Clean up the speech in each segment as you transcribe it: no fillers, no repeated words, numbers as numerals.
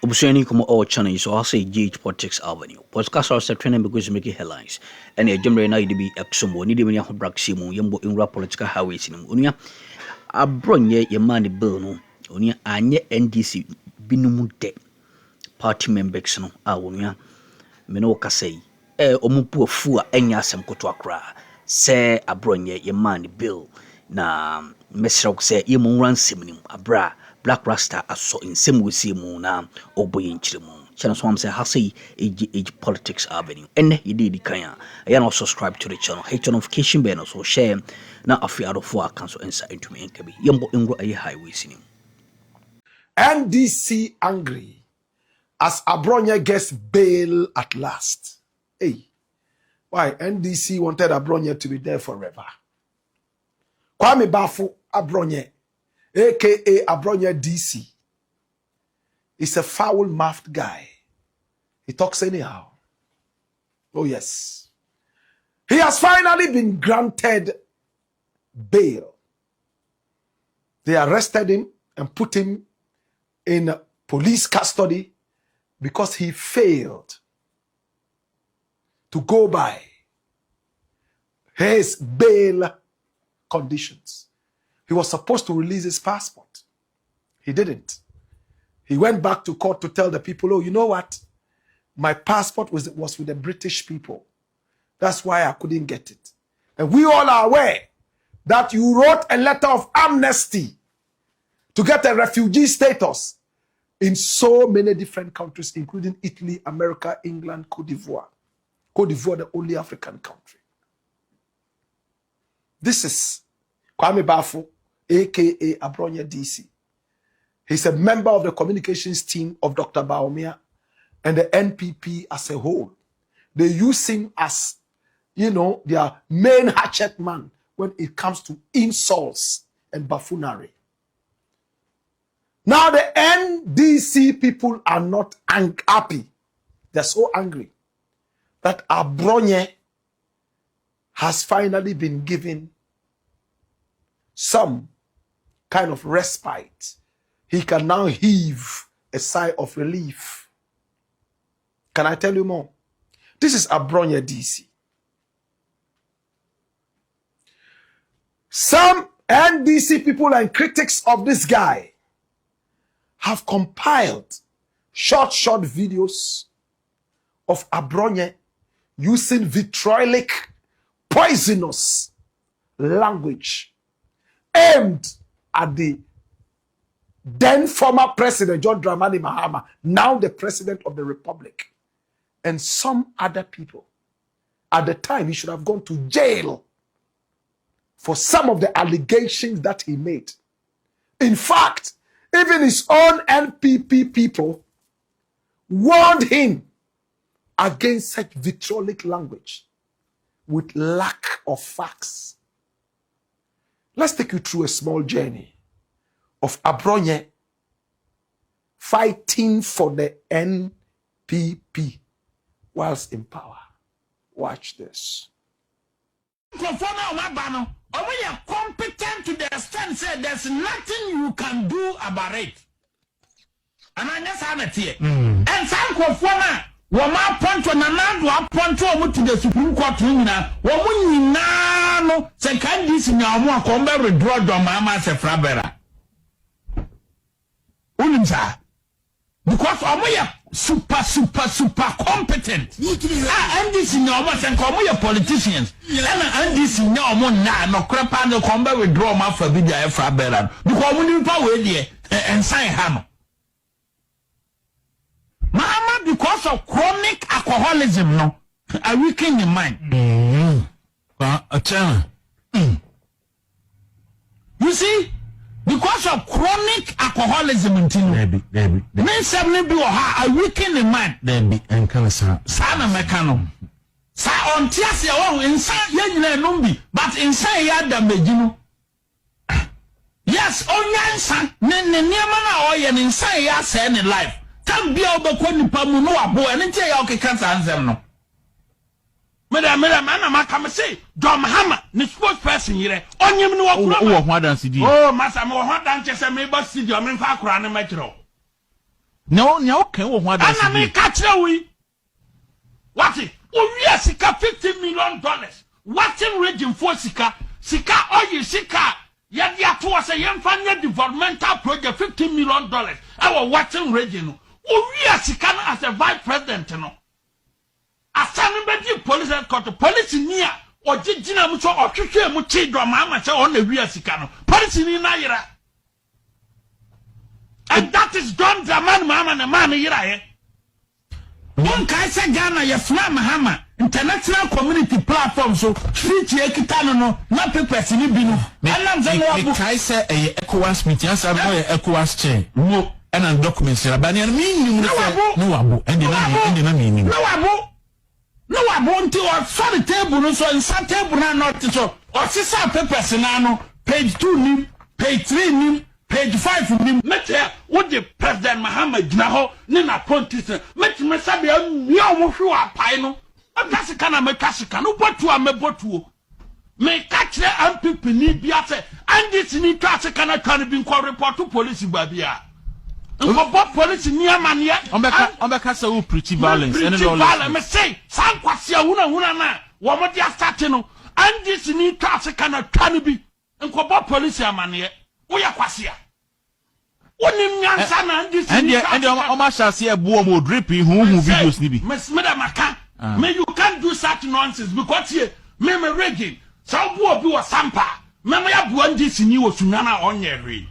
Obuseni como all channels so I say GH Politics Avenue. Podcast are set trending because making headlines. And a Ǎnджry na be exomo ni de me ho braximu yembo inra political highways nim. Onia Abronye ye man bill no. Onia anye NDC binumu de party members no a onia me no kasei. Omupu afu a enya asem koto akra. Se Abronye ye man bill na mesrok se ye mo ransem nim abra Black Rasta aso in same we see mu na oboye nchiremu. Channel so am say hase age Politics Avenue. And you did kanya. You now subscribe to the channel. Hit notification bell so share na afi adofo akanso inside into me nkabi. Yembo ngro aye highway sinim. NDC angry as Abronye gets bail at last. Hey, why NDC wanted Abronye to be there forever? Kwame Bafu Abronye, aka Abronye DC, is a foul-mouthed guy. He talks anyhow. Oh yes. He has finally been granted bail. They arrested him and put him in police custody because he failed to go by his bail conditions. He was supposed to release his passport. He didn't. He went back to court to tell the people, oh, you know what? My passport was with the British people. That's why I couldn't get it. And we all are aware that you wrote a letter of amnesty to get a refugee status in so many different countries, including Italy, America, England, Cote d'Ivoire. Cote d'Ivoire, the only African country. This is Kwame Bafu, aka Abronye DC. He's a member of the communications team of Dr. Bawumia and the NPP as a whole. They use him as, you know, their main hatchet man when it comes to insults and buffoonery. Now the NDC people are not happy. They're so angry that Abronye has finally been given some kind of respite. He can now heave a sigh of relief. Can I tell you more? This is Abronye DC. Some NDC people and critics of this guy have compiled short videos of Abronye using vitriolic, poisonous language aimed at the then former president John Dramani Mahama, now the president of the republic, and some other people. At the time, he should have gone to jail for some of the allegations that he made. In fact, even his own NPP people warned him against such vitriolic language with lack of facts. Let's take you through a small journey of Abronye fighting for the NPP whilst in power. Watch this. Are competent to the extent that there's nothing you can do about it? And I just have it here. And some Kofona, Wama Ponto Nanado, Ponto to the Supreme Court, Woman Nano, second this in your more combat withdraw Mama Sefrabera. Unimsa. Because Omoya super competent. And this in your most and Komoya politicians. And this in your more no crap no combat withdraw my Fabida Frabera. Because when you power there and sign hammer. Mama, because of chronic alcoholism, no, I weaken your mind. You see, because of chronic alcoholism, men suddenly do I weaken your mind. And can Sana mekano. Sa on tiasi oh inside ye numbi, but inside ya damejino. Yes, onyansa ne niamana oye inside ya say in life. Can be over Quanipamu no abo and tell you okay cancer answer no. Madam, I'm come say, John Hammer, the spokesperson here. On you know what? Oh, Master, what done just a maybe see your men for crying metro. No, okay, what does and I may catch we. What it? Oh, yes, Sika $50 million. Watching region for Sika, oil Sika. Yet, to us a young family developmental project $50 million. Our watching region. Oh, yes, Sika as a vice president. No. As somebody police headquarters, police near or Gina Mucho or Kiki Muchi drama on the real Sicano. Police in Naira. And that is done the man, mama, and the man here. One Kaisa Ghana, your Flam Hammer, international community platform, so street Yakitano, not papers in Ibino. Kaisa a ECOWAS meeting, as I'm going to ECOWAS chair. No, and documents, but I mean, no abu, and the meaning. No abu. No, I want to or table, so in some table not so. Or sister papers in page 2 nim, page 3 nim, page 5 nim. Met here, what the President Muhammad Naho, Nina Pontis, met Messabia, you are pino. A Cassicana, me Cassicano, what to a mebotu. May catch the and people need Biate, and this need Cassicana can be called report to police in Babia. What police near mania? On the castle who pretty violence. And violence, say, San Quasia, Una, what they are starting, and this need Cassicana can be. And what police are mania? We are Quasia. And almost shall see a boom dripping whom videos need. Miss Madame Macan, may you can't do such nonsense because here, Meme Regin, some boy do a sampa. Meme have one this in you Sunana on your ring.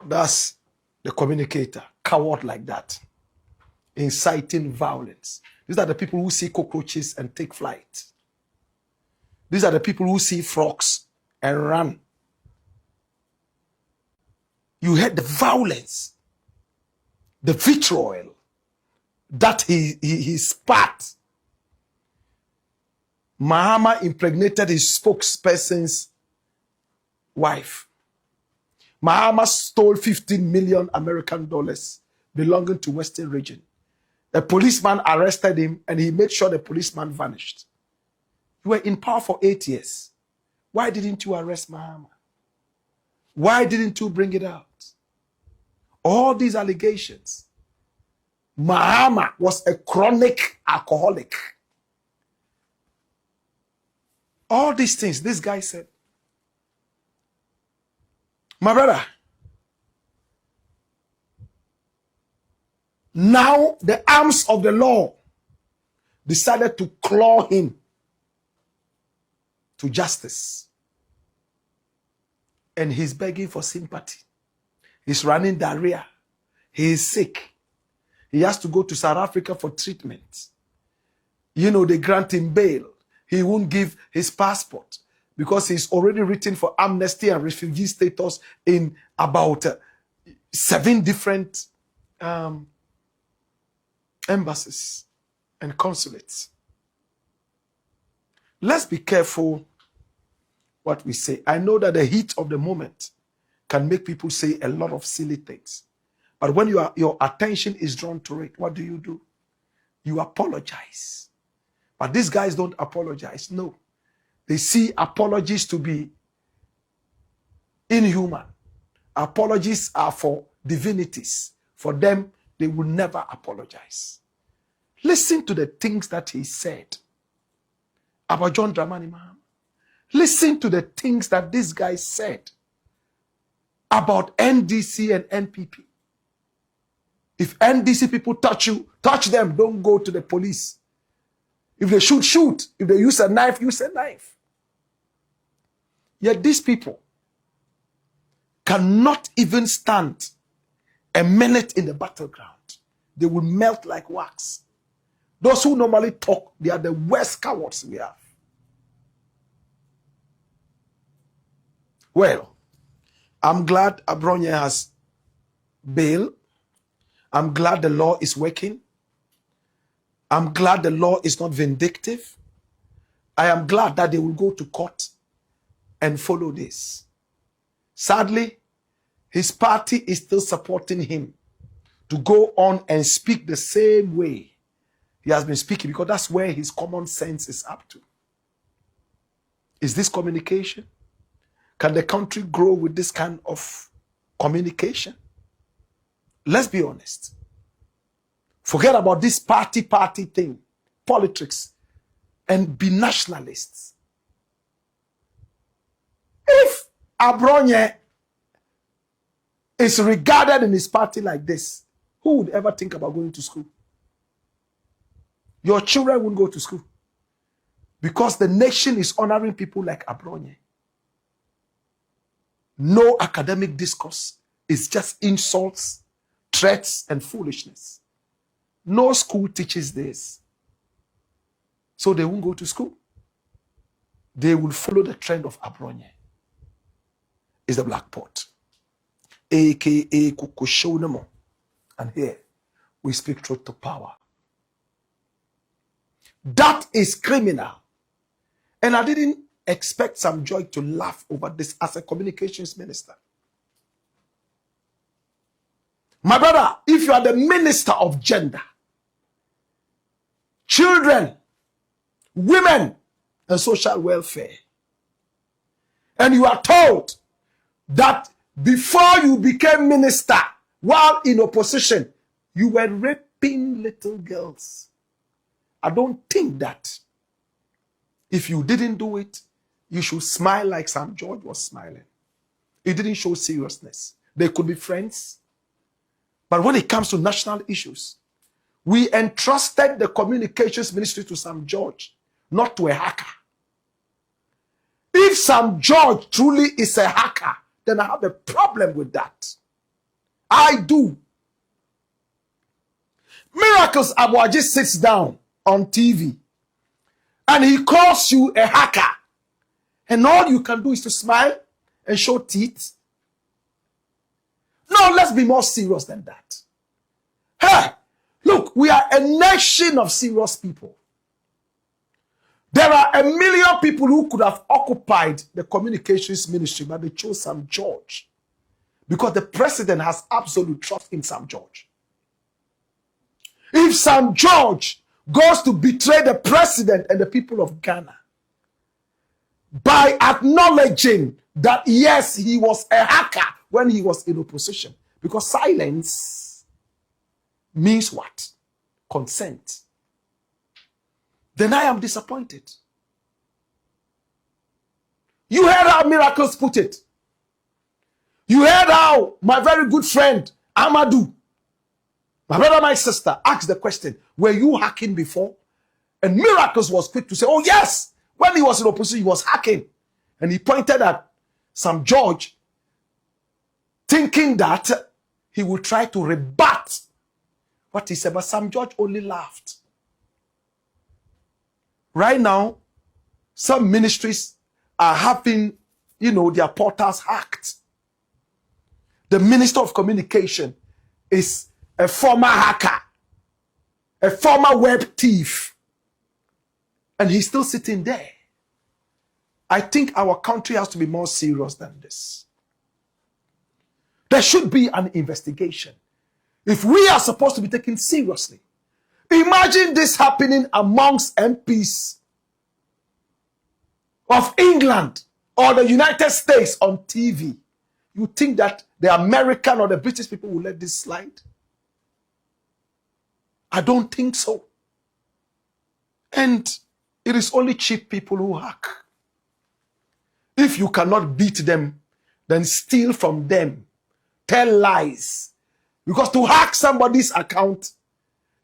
That's the communicator, coward like that, inciting violence. These are the people who see cockroaches and take flight. These are the people who see frogs and run. You heard the violence, the vitriol that he spat. Mahama impregnated his spokesperson's wife. Mahama stole 15 million American dollars belonging to Western region. The policeman arrested him and he made sure the policeman vanished. You were in power for 8 years. Why didn't you arrest Mahama? Why didn't you bring it out? All these allegations. Mahama was a chronic alcoholic. All these things, this guy said. My brother, now the arms of the law decided to claw him to justice. And he's begging for sympathy. He's running diarrhea. He is sick. He has to go to South Africa for treatment. You know, they grant him bail. He won't give his passport, because he's already written for amnesty and refugee status in about 7 different embassies and consulates. Let's be careful what we say. I know that the heat of the moment can make people say a lot of silly things. But when your attention is drawn to it, what do? You apologize. But these guys don't apologize. No. They see apologies to be inhuman. Apologies are for divinities. For them, they will never apologize. Listen to the things that he said about John Dramani Mahama. Listen to the things that this guy said about NDC and NPP. If NDC people touch you, touch them. Don't go to the police. If they shoot, shoot. If they use a knife, use a knife. Yet these people cannot even stand a minute in the battleground. They will melt like wax. Those who normally talk, they are the worst cowards we have. Well, I'm glad Abronye has bail. I'm glad the law is working. I'm glad the law is not vindictive. I am glad that they will go to court and follow this. Sadly, his party is still supporting him to go on and speak the same way he has been speaking, because that's where his common sense is up to. Is this communication? Can the country grow with this kind of communication? Let's be honest. Forget about this party thing, politics, and be nationalists. If Abronye is regarded in his party like this, who would ever think about going to school? Your children won't go to school because the nation is honoring people like Abronye. No academic discourse. It's just insults, threats, and foolishness. No school teaches this. So they won't go to school. They will follow the trend of Abronye. It's the black pot. AKA Kukushonamo. And here, we speak truth to power. That is criminal. And I didn't expect Sam Joy to laugh over this as a communications minister. My brother, if you are the minister of gender, children, women, and social welfare, and you are told that before you became minister, while in opposition, you were raping little girls, I don't think that if you didn't do it, you should smile like Sam George was smiling. It didn't show seriousness. They could be friends. But when it comes to national issues, we entrusted the communications ministry to Sam George, not to a hacker. If Sam George truly is a hacker, then I have a problem with that. I do. Miracles Abronye sits down on TV and he calls you a hacker. And all you can do is to smile and show teeth. No, let's be more serious than that. Hey, look, we are a nation of serious people. There are 1 million people who could have occupied the communications ministry, but they chose Sam George because the president has absolute trust in Sam George. If Sam George goes to betray the president and the people of Ghana by acknowledging that, yes, he was a hacker when he was in opposition, because silence means what? Consent. Then I am disappointed. You heard how Miracles put it. You heard how my very good friend Amadou, my brother, my sister, asked the question, were you hacking before? And Miracles was quick to say, oh yes, when he was in opposition, he was hacking. And he pointed at Sam George, thinking that he would try to rebut what he said, but Sam George only laughed. Right now, some ministries are having, their portals hacked. The Minister of Communication is a former hacker, a former web thief, and he's still sitting there. I think our country has to be more serious than this. There should be an investigation. If we are supposed to be taken seriously, imagine this happening amongst MPs of England or the United States on TV. You think that the American or the British people will let this slide? I don't think so. And it is only cheap people who hack. If you cannot beat them, then steal from them. Tell lies. Because to hack somebody's account,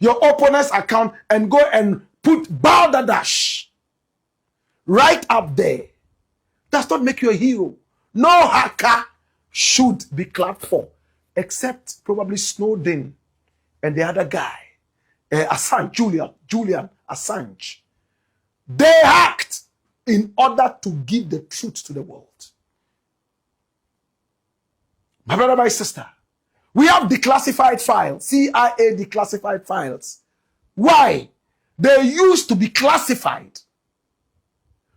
your opponent's account, and go and put balderdash right up there, does not make you a hero. No hacker should be clapped for, except probably Snowden and the other guy, Assange, Julian Assange. They hacked in order to give the truth to the world. My brother, my sister, we have declassified files, CIA declassified files. Why? They used to be classified.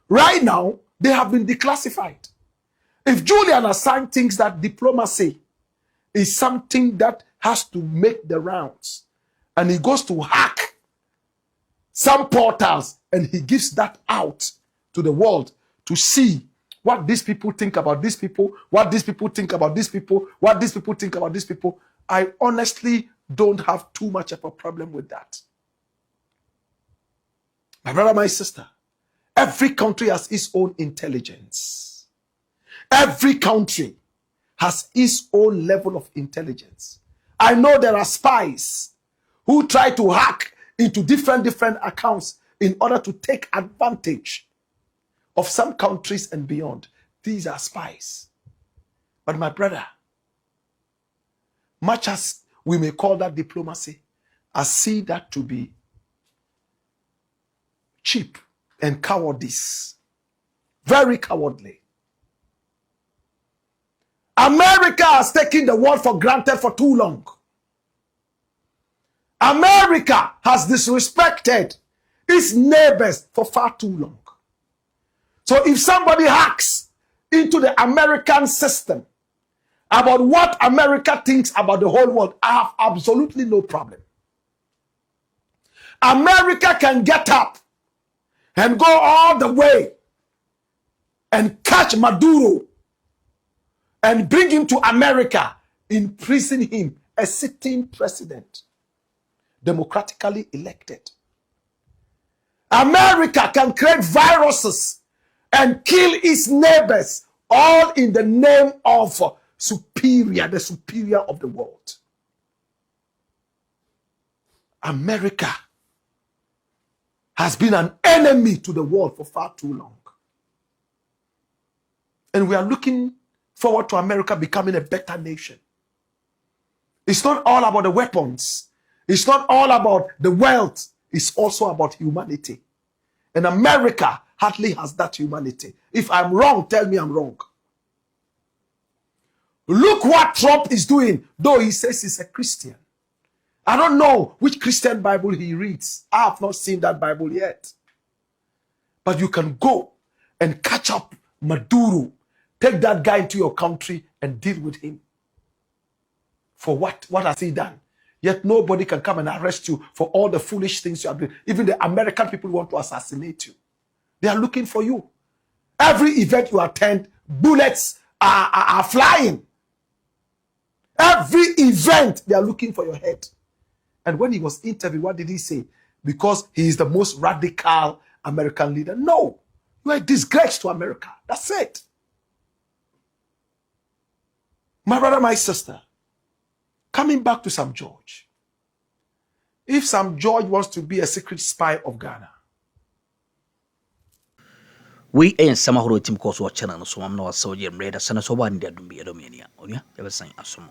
Right now, they have been declassified. If Julian Assange thinks that diplomacy is something that has to make the rounds, and he goes to hack some portals and he gives that out to the world to see what these people think about these people, what these people think about these people, what these people think about these people. I honestly don't have too much of a problem with that. My brother, my sister, every country has its own intelligence. Every country has its own level of intelligence. I know there are spies who try to hack into different accounts in order to take advantage of some countries and beyond. These are spies. But my brother, much as we may call that diplomacy, I see that to be cheap and cowardice. Very cowardly. America has taken the world for granted for too long. America has disrespected its neighbors for far too long. So if somebody hacks into the American system about what America thinks about the whole world, I have absolutely no problem. America can get up and go all the way and catch Maduro and bring him to America, imprison him, a sitting president, democratically elected. America can create viruses and kill its neighbors, all in the name of the superior of the world. America has been an enemy to the world for far too long. And we are looking forward to America becoming a better nation. It's not all about the weapons. It's not all about the wealth. It's also about humanity. And America hardly has that humanity. If I'm wrong, tell me I'm wrong. Look what Trump is doing, though he says he's a Christian. I don't know which Christian Bible he reads. I have not seen that Bible yet. But you can go and catch up Maduro. Take that guy into your country and deal with him. For what? What has he done? Yet nobody can come and arrest you for all the foolish things you are doing. Even the American people want to assassinate you. They are looking for you. Every event you attend, bullets are flying. Every event, they are looking for your head. And when he was interviewed, what did he say? Because he is the most radical American leader. No, you are a disgrace to America. That's it. My brother, my sister, coming back to Sam George. If Sam George wants to be a secret spy of Ghana, we ain't some who team course watching and so I'm not so yet read as soon as one did be a dominion. Oh, yeah, ever saying as some.